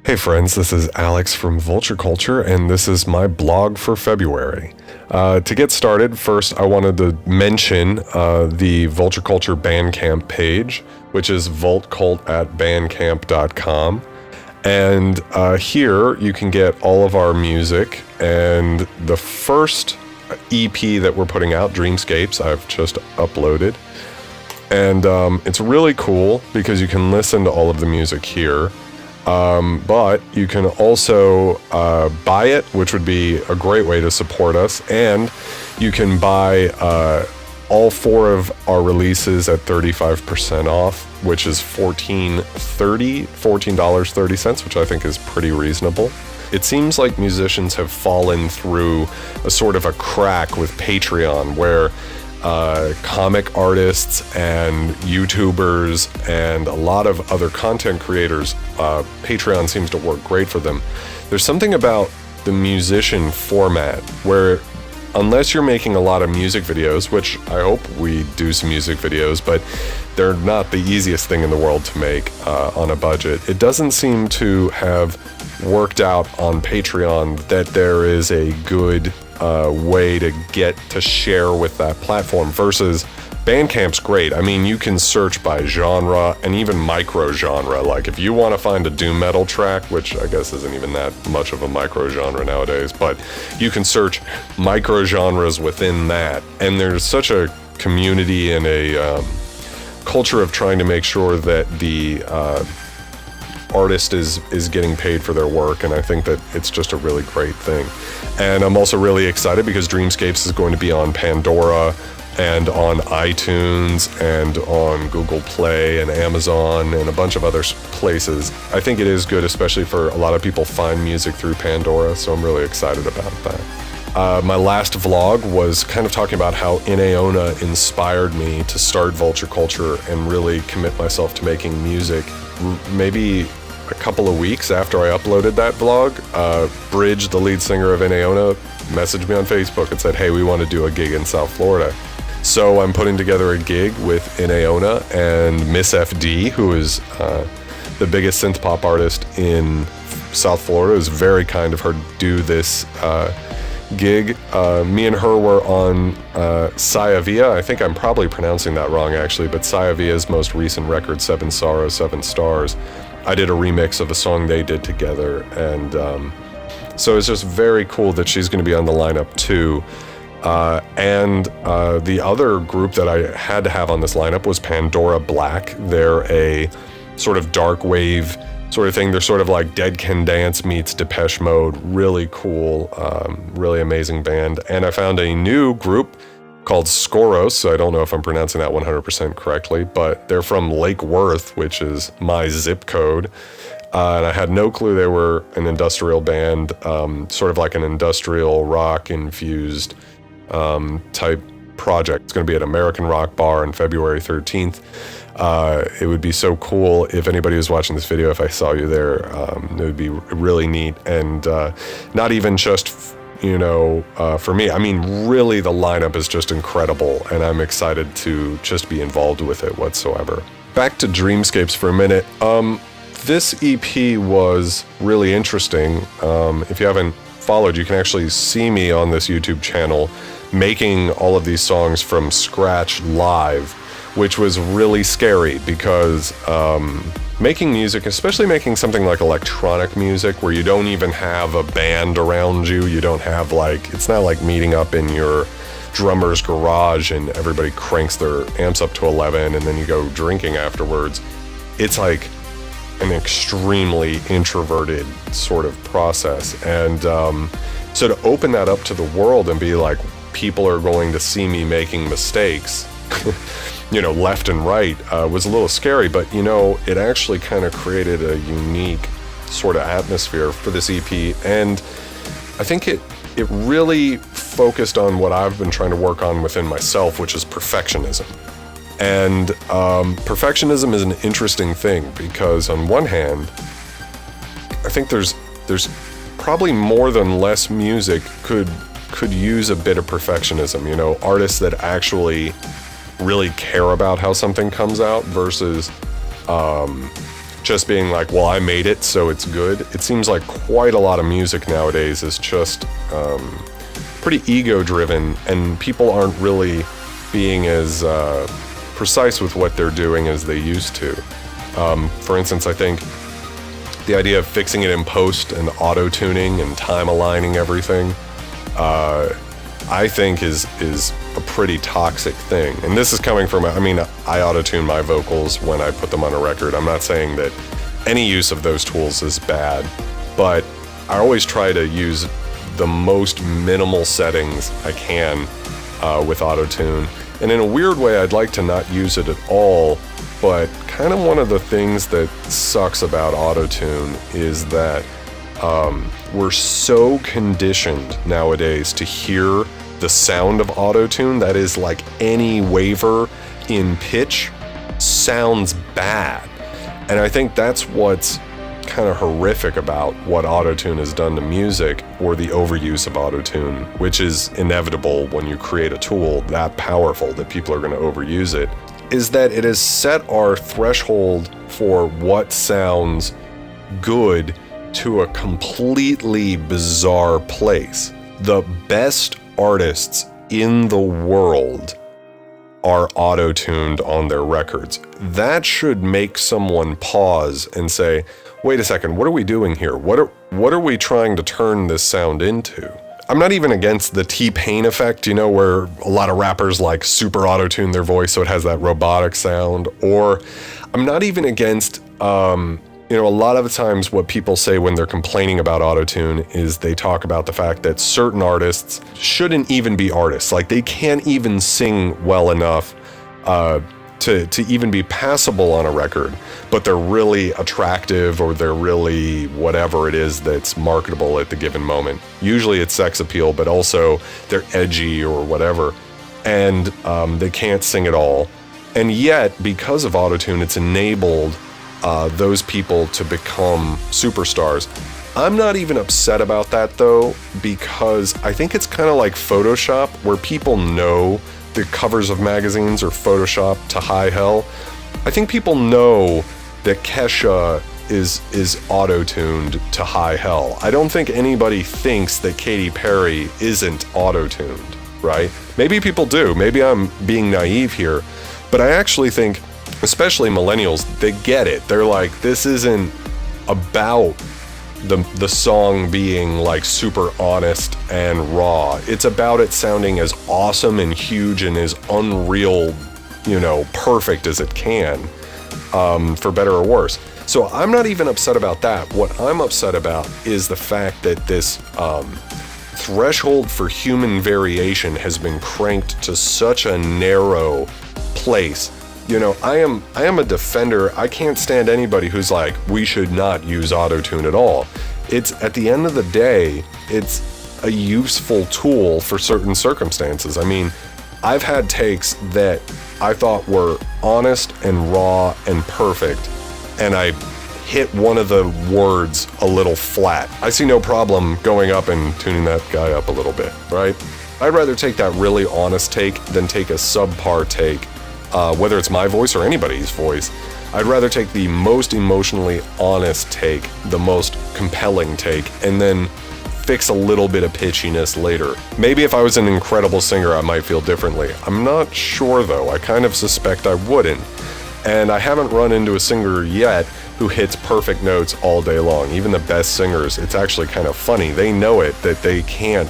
Hey friends, this is Alex from Vulture Culture, and this is my blog for February. To get started, first I wanted to mention the Vulture Culture Bandcamp page, which is vultcult@bandcamp.com. And here you can get all of our music, and the first EP that we're putting out, Dreamscapes, I've just uploaded. And it's really cool because you can listen to all of the music here. But you can also buy it, which would be a great way to support us, and you can buy all four of our releases at 35% off, which is $14.30, which I think is pretty reasonable. It seems like musicians have fallen through a sort of a crack with Patreon, where comic artists and YouTubers and a lot of other content creators, Patreon seems to work great for them. There's something about the musician format where, unless you're making a lot of music videos, which I hope we do some music videos, but they're not the easiest thing in the world to make on a budget, it doesn't seem to have worked out on Patreon that there is a good way to get to share with that platform versus Bandcamp's great. I mean, you can search by genre and even micro genre. Like if you want to find a doom metal track, which I guess isn't even that much of a micro genre nowadays, but you can search micro genres within that. And there's such a community and a culture of trying to make sure that the artist is getting paid for their work, and I think that it's just a really great thing. And I'm also really excited because Dreamscapes is going to be on Pandora and on iTunes and on Google Play and Amazon and a bunch of other places. I think it is good, especially for a lot of people find music through Pandora, so I'm really excited about that. My last vlog was kind of talking about how InAeona inspired me to start Vulture Culture and really commit myself to making music. Maybe a couple of weeks after I uploaded that vlog, Bridge, the lead singer of InAeona, messaged me on Facebook and said, hey, we want to do a gig in South Florida. So I'm putting together a gig with InAeona and Miss FD, who is the biggest synth pop artist in South Florida. It was very kind of her to do this gig. Me and her were on Sayavia. I think I'm probably pronouncing that wrong actually, but Sayavia's most recent record, 7 Sorrows, 7 Stars. I did a remix of a song they did together, and so it's just very cool that she's going to be on the lineup too. And the other group that I had to have on this lineup was Pandora Black. They're a sort of dark wave sort of thing. They're sort of like Dead Can Dance meets Depeche Mode. Really cool, really amazing band. And I found a new group called Skoros. I don't know if I'm pronouncing that 100% correctly, but they're from Lake Worth, which is my zip code. And I had no clue they were an industrial band, sort of like an industrial rock infused type project. It's going to be at American Rock Bar on February 13th. It would be so cool if anybody was watching this video, if I saw you there. It would be really neat, and not even just for me. I mean, really, the lineup is just incredible, and I'm excited to just be involved with it whatsoever. Back to Dreamscapes for a minute. This EP was really interesting. If you haven't followed, you can actually see me on this YouTube channel making all of these songs from scratch live, which was really scary because making music, especially making something like electronic music where you don't even have a band around you, you don't have it's not like meeting up in your drummer's garage and everybody cranks their amps up to 11 and then you go drinking afterwards. It's like an extremely introverted sort of process. And so to open that up to the world and be like, people are going to see me making mistakes, left and right, was a little scary, but it actually kind of created a unique sort of atmosphere for this EP, and I think it really focused on what I've been trying to work on within myself, which is perfectionism. And perfectionism is an interesting thing because on one hand, I think there's probably more than less music could use a bit of perfectionism. Artists that actually really care about how something comes out versus just being like, well, I made it, so it's good. It seems like quite a lot of music nowadays is just pretty ego-driven, and people aren't really being as precise with what they're doing as they used to. For instance, I think the idea of fixing it in post and auto-tuning and time-aligning everything, I think is a pretty toxic thing. And this is coming from, I auto-tune my vocals when I put them on a record. I'm not saying that any use of those tools is bad, but I always try to use the most minimal settings I can with auto-tune. And in a weird way, I'd like to not use it at all, but kind of one of the things that sucks about auto-tune is that we're so conditioned nowadays to hear the sound of auto-tune that is like any waver in pitch sounds bad. And I think that's what's kind of horrific about what auto-tune has done to music, or the overuse of auto-tune, which is inevitable when you create a tool that powerful that people are going to overuse it, is that it has set our threshold for what sounds good to a completely bizarre place. The best artists in the world are auto-tuned on their records. That should make someone pause and say, wait a second, what are we doing here? What are we trying to turn this sound into? I'm not even against the T-Pain effect, where a lot of rappers like super auto-tune their voice so it has that robotic sound. Or I'm not even against, a lot of the times what people say when they're complaining about auto-tune is they talk about the fact that certain artists shouldn't even be artists. Like, they can't even sing well enough to even be passable on a record, but they're really attractive, or they're really whatever it is that's marketable at the given moment. Usually it's sex appeal, but also they're edgy or whatever, and they can't sing at all. And yet, because of auto-tune, it's enabled those people to become superstars. I'm not even upset about that, though, because I think it's kind of like Photoshop, where people know the covers of magazines are Photoshopped to high hell. I think people know that Kesha is auto-tuned to high hell. I don't think anybody thinks that Katy Perry isn't auto-tuned, right? Maybe people do. Maybe I'm being naive here, but I actually think, especially millennials, they get it. They're like, this isn't about the song being like super honest and raw. It's about it sounding as awesome and huge and as unreal, perfect as it can, for better or worse. So I'm not even upset about that. What I'm upset about is the fact that this threshold for human variation has been cranked to such a narrow place. I am a defender. I can't stand anybody who's like, we should not use auto-tune at all. It's, at the end of the day, it's a useful tool for certain circumstances. I've had takes that I thought were honest and raw and perfect, and I hit one of the words a little flat. I see no problem going up and tuning that guy up a little bit, right? I'd rather take that really honest take than take a subpar take. Whether it's my voice or anybody's voice, I'd rather take the most emotionally honest take, the most compelling take, and then fix a little bit of pitchiness later. Maybe if I was an incredible singer, I might feel differently. I'm not sure, though. I kind of suspect I wouldn't. And I haven't run into a singer yet who hits perfect notes all day long. Even the best singers, it's actually kind of funny. They know it, that they can't,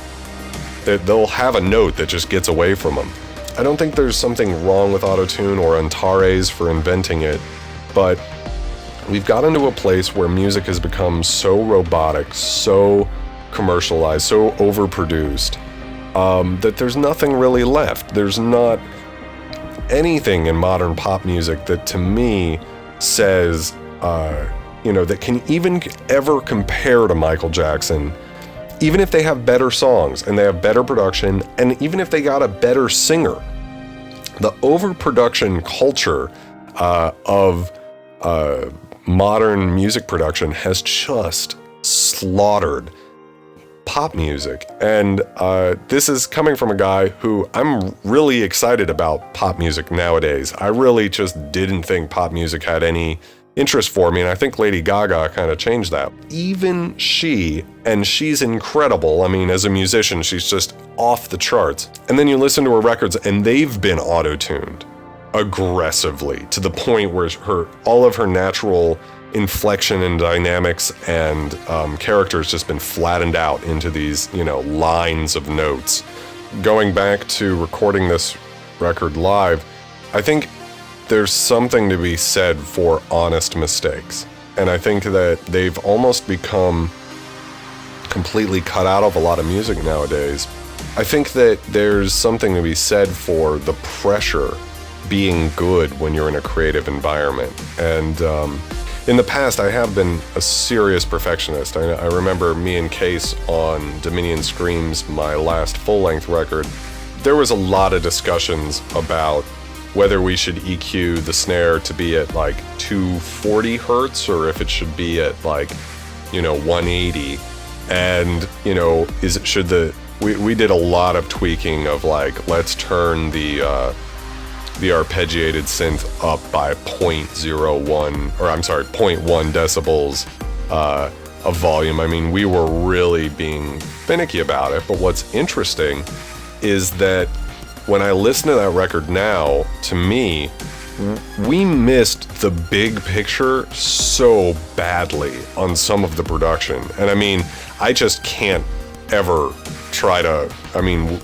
that they'll have a note that just gets away from them. I don't think there's something wrong with auto-tune or Antares for inventing it, but we've gotten to a place where music has become so robotic, so commercialized, so overproduced, that there's nothing really left. There's not anything in modern pop music that, to me, says, that can even ever compare to Michael Jackson. Even if they have better songs and they have better production, and even if they got a better singer, the overproduction culture of modern music production has just slaughtered pop music. And this is coming from a guy who I'm really excited about pop music nowadays. I really just didn't think pop music had any interest for me, and I think Lady Gaga kind of changed that. Even she, and she's incredible. I mean, as a musician, she's just off the charts. And then you listen to her records, and they've been auto-tuned aggressively to the point where all of her natural inflection and dynamics and character has just been flattened out into these, lines of notes. Going back to recording this record live, I think there's something to be said for honest mistakes. And I think that they've almost become completely cut out of a lot of music nowadays. I think that there's something to be said for the pressure being good when you're in a creative environment. And in the past, I have been a serious perfectionist. I remember me and Case on Dominion Screams, my last full-length record. There was a lot of discussions about whether we should EQ the snare to be at like 240 hertz or if it should be at like, 180. And, we did a lot of tweaking of like, let's turn the arpeggiated synth up by 0.1 decibels of volume. I mean, we were really being finicky about it. But what's interesting is that when I listen to that record now, to me, we missed the big picture so badly on some of the production. And I mean, I just can't ever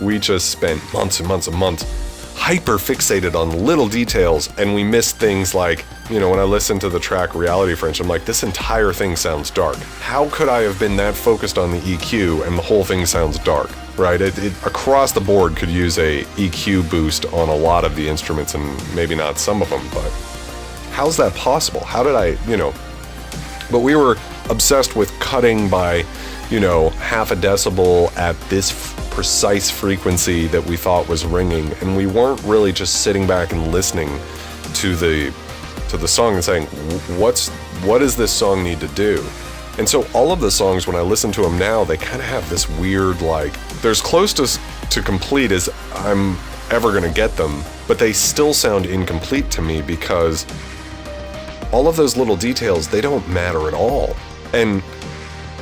we just spent months and months and months hyper fixated on little details, and we missed things like, when I listen to the track Reality French, I'm like, this entire thing sounds dark. How could I have been that focused on the EQ and the whole thing sounds dark, right? It across the board could use a EQ boost on a lot of the instruments and maybe not some of them, but how's that possible? How did but we were obsessed with cutting by, half a decibel at this precise frequency that we thought was ringing, and we weren't really just sitting back and listening to the song and saying, what does this song need to do? And so all of the songs, when I listen to them now, they kind of have this weird, like, they're as close to complete as I'm ever going to get them, but they still sound incomplete to me because all of those little details, they don't matter at all. And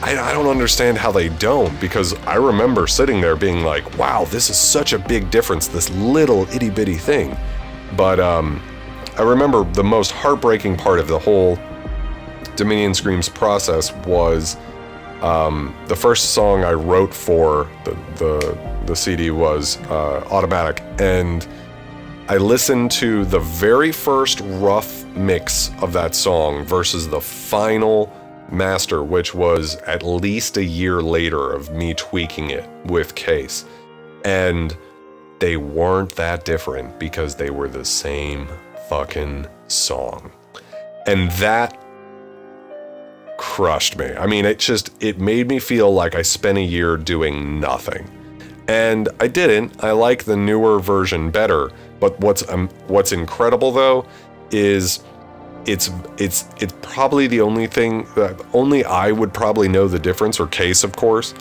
I don't understand how they don't, because I remember sitting there being like, wow, this is such a big difference, this little itty bitty thing. But I remember the most heartbreaking part of the whole Dominion Screams process was the first song I wrote for the CD was Automatic, and I listened to the very first rough mix of that song versus the final master, which was at least a year later of me tweaking it with Case. And they weren't that different because they were the same fucking song. And that crushed me. I mean, it made me feel like I spent a year doing nothing. And I didn't. I like the newer version better. But what's incredible though is it's probably the only thing that only I would probably know the difference, or Case, of course.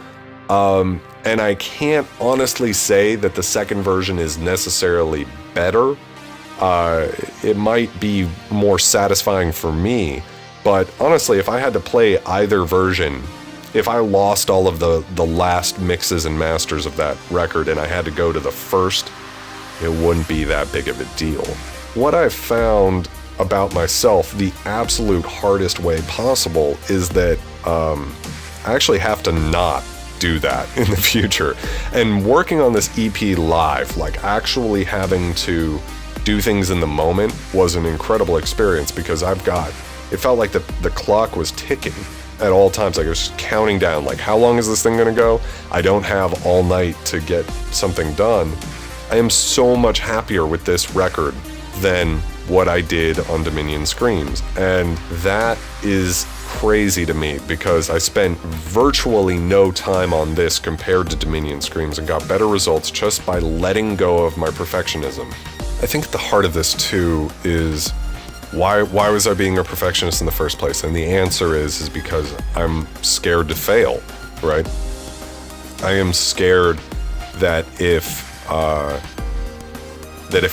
And I can't honestly say that the second version is necessarily better. It might be more satisfying for me, but honestly, if I had to play either version, if I lost all of the last mixes and masters of that record and I had to go to the first, it wouldn't be that big of a deal. What I've found about myself, the absolute hardest way possible, is that I actually have to not do that in the future. And working on this EP live, like actually having to do things in the moment, was an incredible experience, because it felt like the clock was ticking at all times. Like, I was counting down, like, how long is this thing gonna go? I don't have all night to get something done. I am so much happier with this record than what I did on Dominion Screams. And that is crazy to me, because I spent virtually no time on this compared to Dominion Screams and got better results just by letting go of my perfectionism. I think at the heart of this too is why was I being a perfectionist in the first place? And the answer is because I'm scared to fail, right? I am scared that if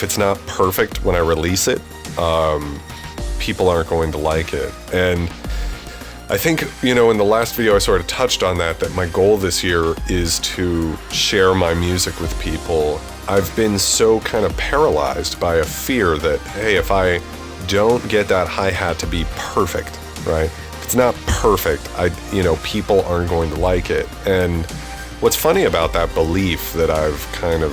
it's not perfect when I release it, people aren't going to like it. And I think, you know, in the last video I sort of touched on that my goal this year is to share my music with people. I've been so kind of paralyzed by a fear that, hey, if I don't get that hi-hat to be perfect, right? If it's not perfect, people aren't going to like it. And what's funny about that belief that I've kind of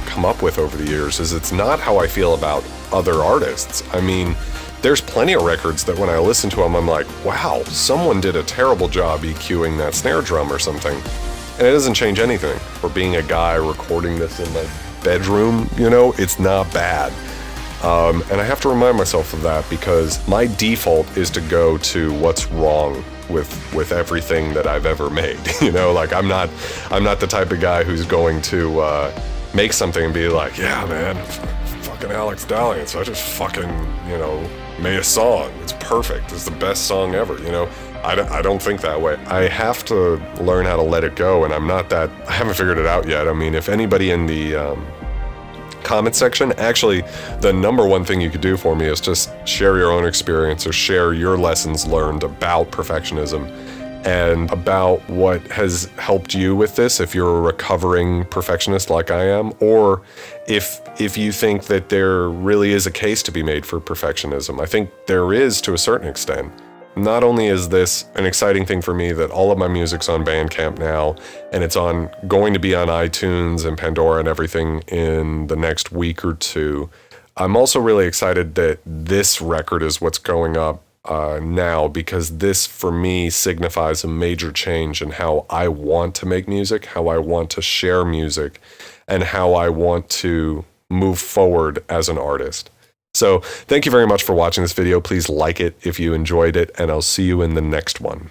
come up with over the years is it's not how I feel about other artists. I mean, there's plenty of records that when I listen to them, I'm like, wow, someone did a terrible job EQing that snare drum or something. And it doesn't change anything. For being a guy recording this in my bedroom, you know, it's not bad. And I have to remind myself of that because my default is to go to what's wrong with everything that I've ever made. You know, like I'm not the type of guy who's going to make something and be like, yeah, man, fucking Alex Dalliance, I just fucking, you know, made a song. It's perfect. It's the best song ever, you know? I don't think that way. I have to learn how to let it go, and I haven't figured it out yet. I mean, if anybody in the comment section, actually, the number one thing you could do for me is just share your own experience or share your lessons learned about perfectionism and about what has helped you with this, if you're a recovering perfectionist like I am, or if you think that there really is a case to be made for perfectionism. I think there is to a certain extent. Not only is this an exciting thing for me that all of my music's on Bandcamp now, and it's going to be on iTunes and Pandora and everything in the next week or two, I'm also really excited that this record is what's going up now, because this, for me, signifies a major change in how I want to make music, how I want to share music, and how I want to move forward as an artist. So thank you very much for watching this video. Please like it if you enjoyed it, and I'll see you in the next one.